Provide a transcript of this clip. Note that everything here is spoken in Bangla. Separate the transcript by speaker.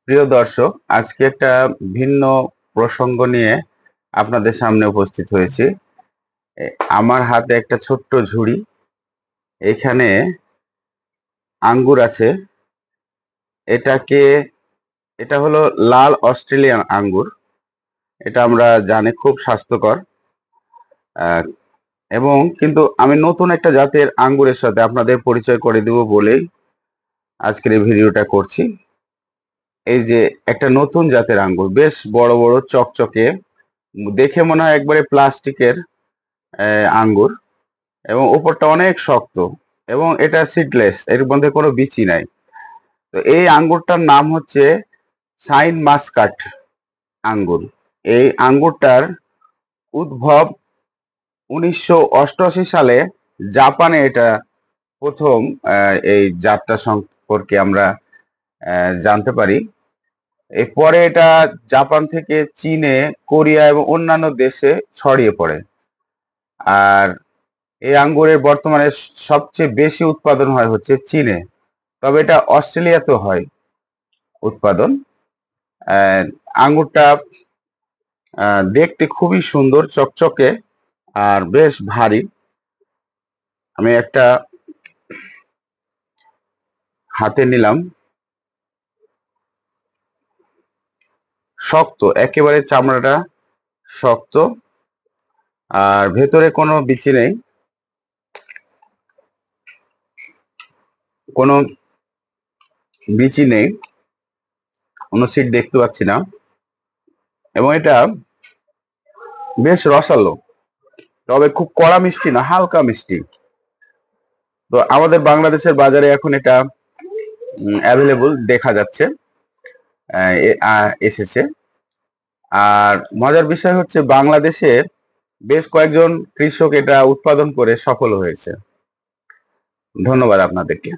Speaker 1: প্রিয় দর্শক, আজকে একটা ভিন্ন প্রসঙ্গ নিয়ে আপনাদের সামনে উপস্থিত হয়েছি। আমার হাতে একটা ছোট্ট ঝুড়ি, এখানে আঙ্গুর আছে। এটাকে এটা হলো লাল অস্ট্রেলিয়ান আঙ্গুর। এটা আমরা জানি খুব স্বাস্থ্যকর। আহ, এবং কিন্তু আমি নতুন একটা জাতের আঙ্গুরের সাথে আপনাদের পরিচয় করে দেব বলেই আজকের এই ভিডিওটা করছি। এই যে একটা নতুন জাতের আঙ্গুর, বেশ বড় বড় চকচকে, দেখে মনে হয় একবারে প্লাস্টিকের আঙ্গুর, এবং উপরটা অনেক শক্ত, এবং এটা সিডলেস, এর মধ্যে কোনো বিচি নাই। তো এই আঙ্গুরটার নাম হচ্ছে শাইন মাস্কাট আঙ্গুর। এই আঙ্গুরটার উদ্ভব 1988 সালে জাপানে। এটা প্রথম এই জাতটা সম্পর্কে আমরা জানতে পারি। এরপরে এটা জাপান থেকে চীনে, কোরিয়া এবং অন্যান্য দেশে ছড়িয়ে পড়ে। আর এই আঙ্গুরের বর্তমানে সবচেয়ে বেশি উৎপাদন হয় হচ্ছে চীনে, তবে এটা অস্ট্রেলিয়াতেও হয় উৎপাদন। আহ, আঙ্গুরটা দেখতে খুবই সুন্দর, চকচকে আর বেশ ভারী। আমি একটা হাতে নিলাম, শক্ত একেবারে, চামড়াটা শক্ত, আর ভেতরে কোনো বিচি নেই, কোনো বিচি নেই, কোনো সিড দেখতে পাচ্ছি না। এবং এটা বেশ রসালো, তবে খুব কড়া মিষ্টি না, হালকা মিষ্টি। তো আমাদের বাংলাদেশের বাজারে এখন এটা অ্যাভেলেবল দেখা যাচ্ছে, এসেছে। আর মজার বিষয় হচ্ছে বাংলাদেশে বেশ কয়েকজন কৃষক এটা উৎপাদন করে সফল হয়েছে। ধন্যবাদ আপনাদেরকে।